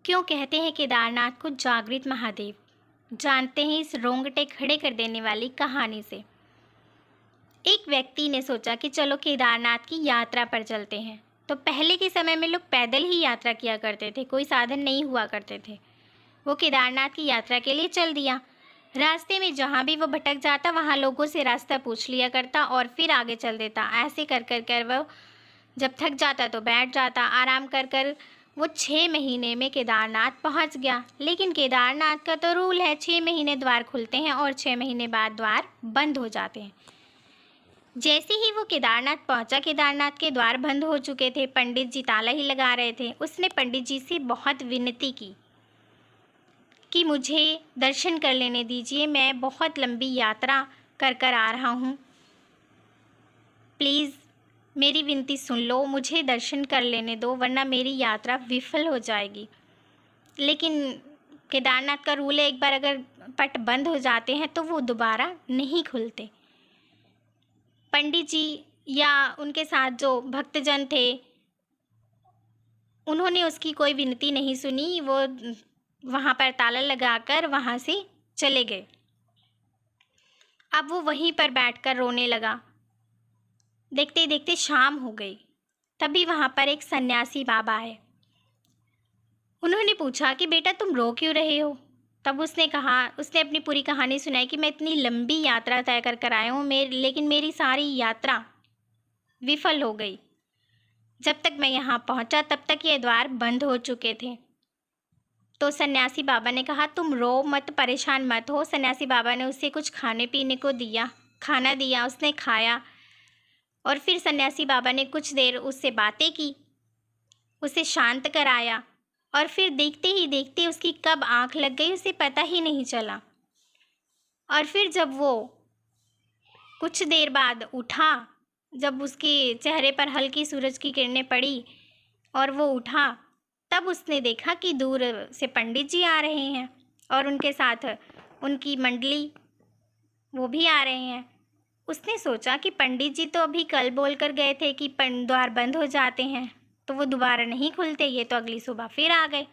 क्यों कहते हैं केदारनाथ को जागृत महादेव? जानते हैं इस रोंगटे खड़े कर देने वाली कहानी से। एक व्यक्ति ने सोचा कि चलो केदारनाथ की यात्रा पर चलते हैं। तो पहले के समय में लोग पैदल ही यात्रा किया करते थे, कोई साधन नहीं हुआ करते थे। वो केदारनाथ की यात्रा के लिए चल दिया। रास्ते में जहाँ भी वो भटक जाता वहाँ लोगों से रास्ता पूछ लिया करता और फिर आगे चल देता। ऐसे कर कर कर वो जब थक जाता तो बैठ जाता। आराम कर कर वो 6 महीने में केदारनाथ पहुँच गया। लेकिन केदारनाथ का तो रूल है, 6 महीने द्वार खुलते हैं और 6 महीने बाद द्वार बंद हो जाते हैं। जैसे ही वो केदारनाथ पहुंचा, केदारनाथ के द्वार बंद हो चुके थे। पंडित जी ताला ही लगा रहे थे। उसने पंडित जी से बहुत विनती की कि मुझे दर्शन कर लेने दीजिए, मैं बहुत लंबी यात्रा कर कर आ रहा हूँ, प्लीज़ मेरी विनती सुन लो, मुझे दर्शन कर लेने दो वरना मेरी यात्रा विफल हो जाएगी। लेकिन केदारनाथ का रूल है, एक बार अगर पट बंद हो जाते हैं तो वो दोबारा नहीं खुलते। पंडित जी या उनके साथ जो भक्तजन थे उन्होंने उसकी कोई विनती नहीं सुनी। वो वहाँ पर ताला लगाकर वहाँ से चले गए। अब वो वहीं पर बैठकर रोने लगा। देखते देखते शाम हो गई। तभी वहाँ पर एक सन्यासी बाबा आए। उन्होंने पूछा कि बेटा तुम रो क्यों रहे हो? तब उसने अपनी पूरी कहानी सुनाई कि मैं इतनी लंबी यात्रा तय कर कर आया हूँ, लेकिन मेरी सारी यात्रा विफल हो गई। जब तक मैं यहाँ पहुँचा तब तक ये द्वार बंद हो चुके थे। तो सन्यासी बाबा ने कहा तुम रो मत, परेशान मत हो। सन्यासी बाबा ने उसे कुछ खाने पीने को दिया, खाना दिया, उसने खाया और फिर सन्यासी बाबा ने कुछ देर उससे बातें की, उसे शांत कराया और फिर देखते ही देखते उसकी कब आँख लग गई उसे पता ही नहीं चला। और फिर जब वो कुछ देर बाद उठा, जब उसके चेहरे पर हल्की सूरज की किरणें पड़ी और वो उठा, तब उसने देखा कि दूर से पंडित जी आ रहे हैं और उनके साथ उनकी मंडली वो भी आ रहे हैं। उसने सोचा कि पंडित जी तो अभी कल बोल कर गए थे कि द्वार बंद हो जाते हैं तो वो दोबारा नहीं खुलते, ये तो अगली सुबह फिर आ गए।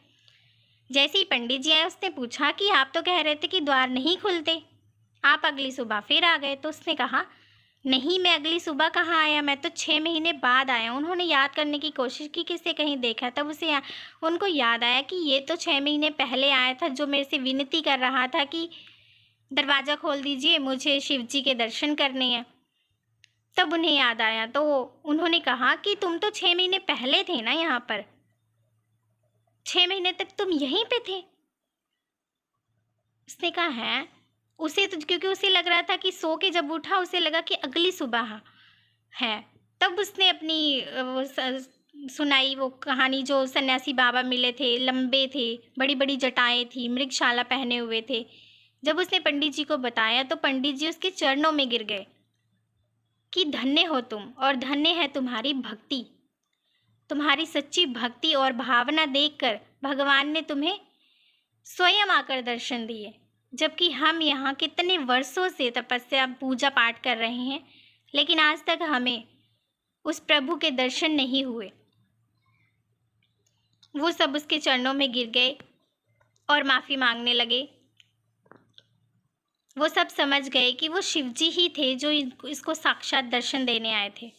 जैसे ही पंडित जी आए उसने पूछा कि आप तो कह रहे थे कि द्वार नहीं खुलते, आप अगली सुबह फिर आ गए। तो उसने कहा नहीं, मैं अगली सुबह कहाँ आया, मैं तो 6 महीने बाद आया। उन्होंने याद करने की कोशिश की, किससे कहीं देखा, तब उनको याद आया कि ये तो 6 महीने पहले आया था, जो मेरे से विनती कर रहा था कि दरवाज़ा खोल दीजिए, मुझे शिव जी के दर्शन करने हैं। तब उन्हें याद आया तो उन्होंने कहा कि तुम तो 6 महीने पहले थे ना यहाँ पर, 6 महीने तक तुम यहीं पे थे। उसने कहा है, उसे तो क्योंकि उसे लग रहा था कि सो के जब उठा उसे लगा कि अगली सुबह है। तब उसने अपनी सुनाई वो कहानी, जो सन्यासी बाबा मिले थे, लंबे थे, बड़ी बड़ी जटाएं थी, मृगशाला पहने हुए थे। जब उसने पंडित जी को बताया तो पंडित जी उसके चरणों में गिर गए कि धन्य हो तुम और धन्य है तुम्हारी भक्ति, तुम्हारी सच्ची भक्ति और भावना देखकर भगवान ने तुम्हें स्वयं आकर दर्शन दिए। जबकि हम यहाँ कितने वर्षों से तपस्या पूजा पाठ कर रहे हैं लेकिन आज तक हमें उस प्रभु के दर्शन नहीं हुए। वो सब उसके चरणों में गिर गए और माफ़ी मांगने लगे। वो सब समझ गए कि वो शिवजी ही थे जो इसको साक्षात दर्शन देने आए थे।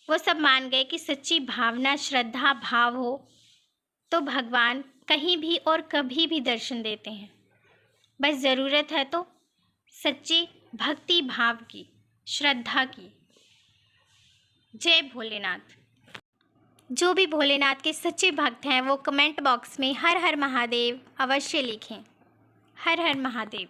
वो सब मान गए कि सच्ची भावना, श्रद्धा, भाव हो तो भगवान कहीं भी और कभी भी दर्शन देते हैं। बस ज़रूरत है तो सच्ची भक्ति भाव की, श्रद्धा की। जय भोलेनाथ। जो भी भोलेनाथ के सच्चे भक्त हैं वो कमेंट बॉक्स में हर हर महादेव अवश्य लिखें। हर हर महादेव।